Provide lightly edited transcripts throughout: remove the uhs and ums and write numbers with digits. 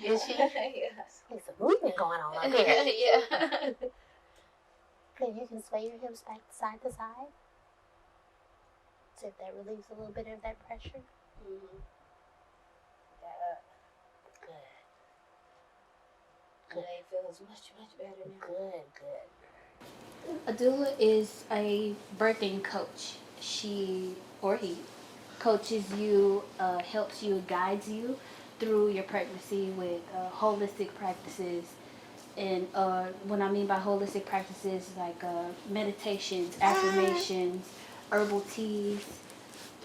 Is she? Yeah. There's some movement going on up here. Yeah. Good. You can sway your hips back side to side. See if that relieves a little bit of that pressure. Mm-hmm. Good. It feels much better now. Good. A doula is a birthing coach. She or he coaches you, helps you, guides you through your pregnancy with holistic practices. And what I mean by holistic practices, like meditations, affirmations, herbal teas,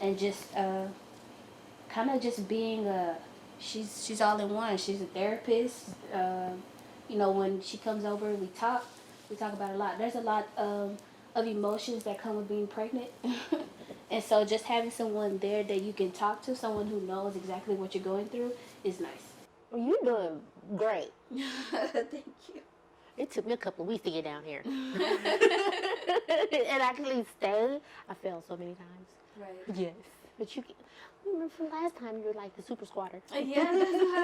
and just kind of just being she's all in one. She's a therapist. When she comes over, we talk about a lot. There's a lot of emotions that come with being pregnant. And so just having someone there that you can talk to, someone who knows exactly what you're going through, is nice. Well, you're doing great. Thank you. It took me a couple of weeks to get down here. And actually stay. I fell so many times. Right. Yes. But you remember from last time, you were like the super squatter. Yeah,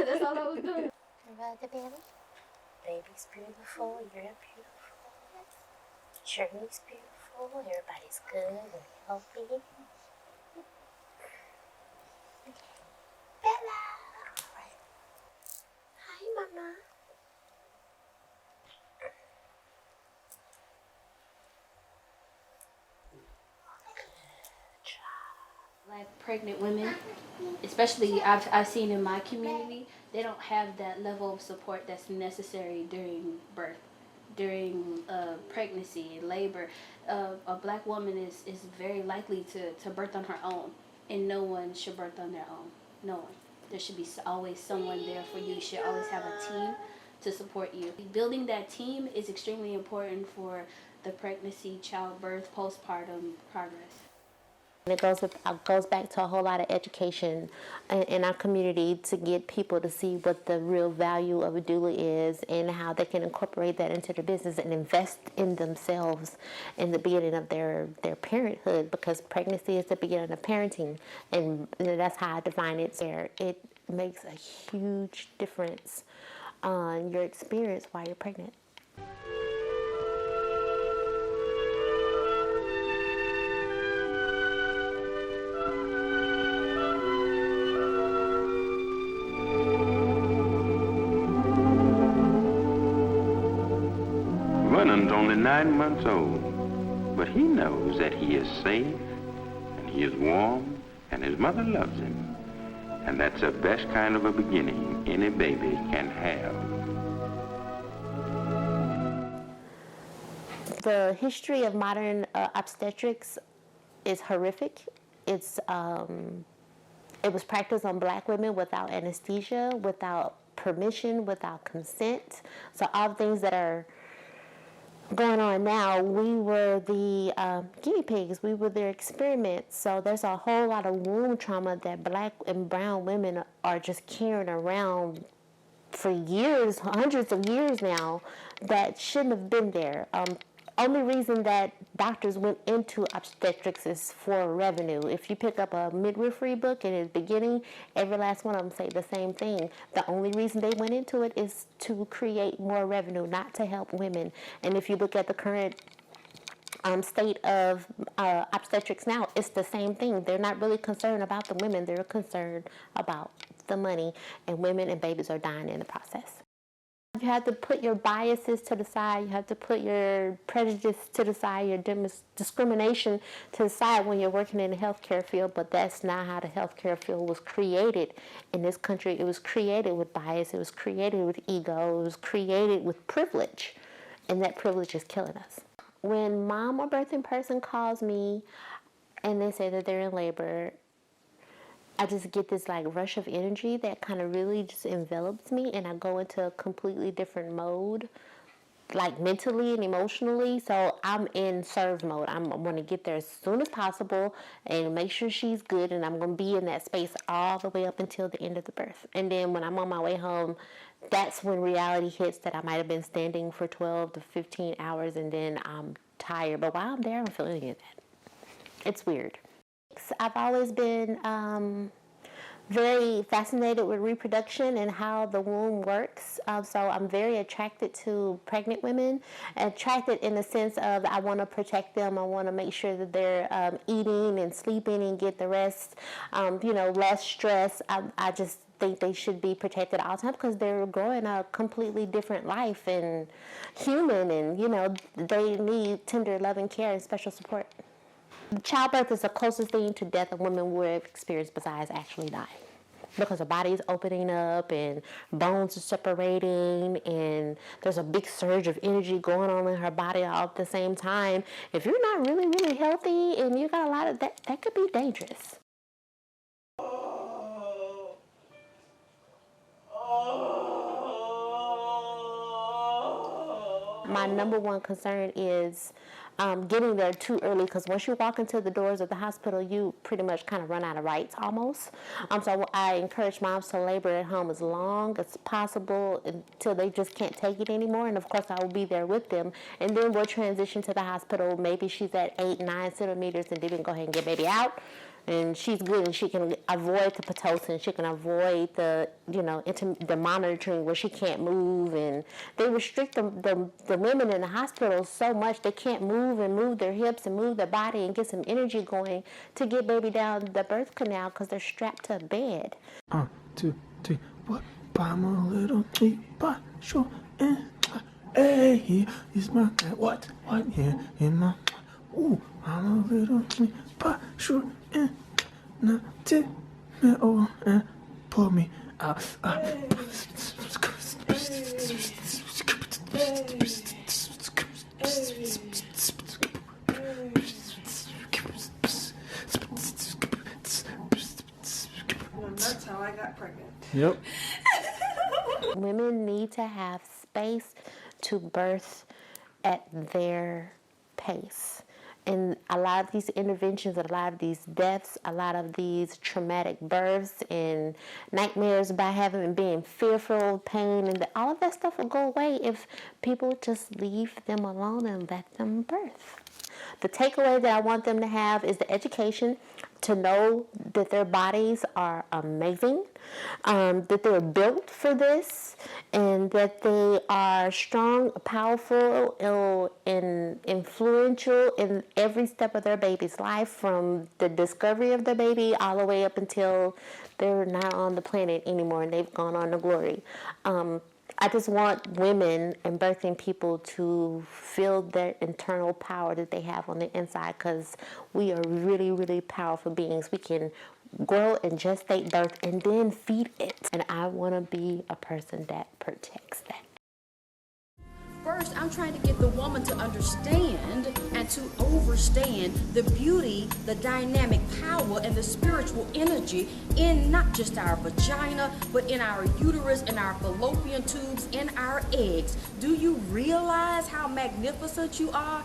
that's all I was doing. Rub the belly. Baby's beautiful. You're beautiful. Journey's beautiful. Everybody's good and healthy. Bella. All right. Hi, Mama. Like pregnant women, especially I've seen in my community, they don't have that level of support that's necessary during birth, during pregnancy and labor. A black woman is very likely to birth on her own, and no one should birth on their own. No one. There should be always someone there for you. You should always have a team to support you. Building that team is extremely important for the pregnancy, childbirth, postpartum progress. It goes back to a whole lot of education in our community to get people to see what the real value of a doula is and how they can incorporate that into their business and invest in themselves in the beginning of their parenthood, because pregnancy is the beginning of parenting, and that's how I define it. It makes a huge difference on your experience while you're pregnant. Vernon's only 9 months old, but he knows that he is safe, and he is warm, and his mother loves him. And that's the best kind of a beginning any baby can have. The history of modern obstetrics is horrific. It was practiced on black women without anesthesia, without permission, without consent. So all the things that are going on now, we were the guinea pigs. We were their experiments. So there's a whole lot of womb trauma that black and brown women are just carrying around for years, hundreds of years now, that shouldn't have been there. Only reason that doctors went into obstetrics is for revenue. If you pick up a midwifery book in the beginning, every last one of them say the same thing. The only reason they went into it is to create more revenue, not to help women. And if you look at the current state of obstetrics now, it's the same thing. They're not really concerned about the women. They're concerned about the money, and women and babies are dying in the process. You have to put your biases to the side. You have to put your prejudice to the side, your discrimination to the side when you're working in the healthcare field, but that's not how the healthcare field was created in this country. It was created with bias. It was created with ego. It was created with privilege, and that privilege is killing us. When mom or birthing person calls me and they say that they're in labor, I just get this like rush of energy that kind of really just envelops me, and I go into a completely different mode, like mentally and emotionally. So I'm in serve mode. I'm going to get there as soon as possible and make sure she's good, and I'm going to be in that space all the way up until the end of the birth. And then when I'm on my way home, that's when reality hits that I might have been standing for 12 to 15 hours, and then I'm tired. But while I'm there, I'm feeling it. It's weird. I've always been very fascinated with reproduction and how the womb works. So I'm very attracted to pregnant women. Attracted in the sense of I want to protect them. I want to make sure that they're eating and sleeping and get the rest. Less stress. I just think they should be protected all the time because they're growing a completely different life and human, and they need tender love and care and special support. Childbirth is the closest thing to death a woman would have experienced besides actually dying, because her body is opening up and bones are separating and there's a big surge of energy going on in her body all at the same time. If you're not really, really healthy and you got a lot of that could be dangerous. My number one concern is getting there too early, because once you walk into the doors of the hospital, you pretty much kind of run out of rights almost. So I encourage moms to labor at home as long as possible until they just can't take it anymore. And of course, I will be there with them. And then we'll transition to the hospital. Maybe she's at 8-9 centimeters, and then we can go ahead and get baby out. And she's good, and she can avoid the Pitocin. She can avoid the monitoring where she can't move, and they restrict the women in the hospital so much they can't move their hips and move their body and get some energy going to get baby down the birth canal because they're strapped to a bed. 1, 2, 3, what? I'm a little cheaper, sure, and hey, is my what? Yeah, in my ooh, I'm a little cheaper, sure, and now take me over and pull me out. That's how I got pregnant. Yep. Women need to have space to birth at their pace. And a lot of these interventions, a lot of these deaths, a lot of these traumatic births and nightmares about having and being fearful, pain, and all of that stuff will go away if people just leave them alone and let them birth. The takeaway that I want them to have is the education to know that their bodies are amazing, that they're built for this, and that they are strong, powerful, and influential in every step of their baby's life, from the discovery of the baby all the way up until they're not on the planet anymore and they've gone on to glory. I just want women and birthing people to feel their internal power that they have on the inside, because we are really, really powerful beings. We can grow and gestate birth and then feed it. And I want to be a person that protects that. First, I'm trying to get the woman to understand and to overstand the beauty, the dynamic power, and the spiritual energy in not just our vagina, but in our uterus, in our fallopian tubes, in our eggs. Do you realize how magnificent you are?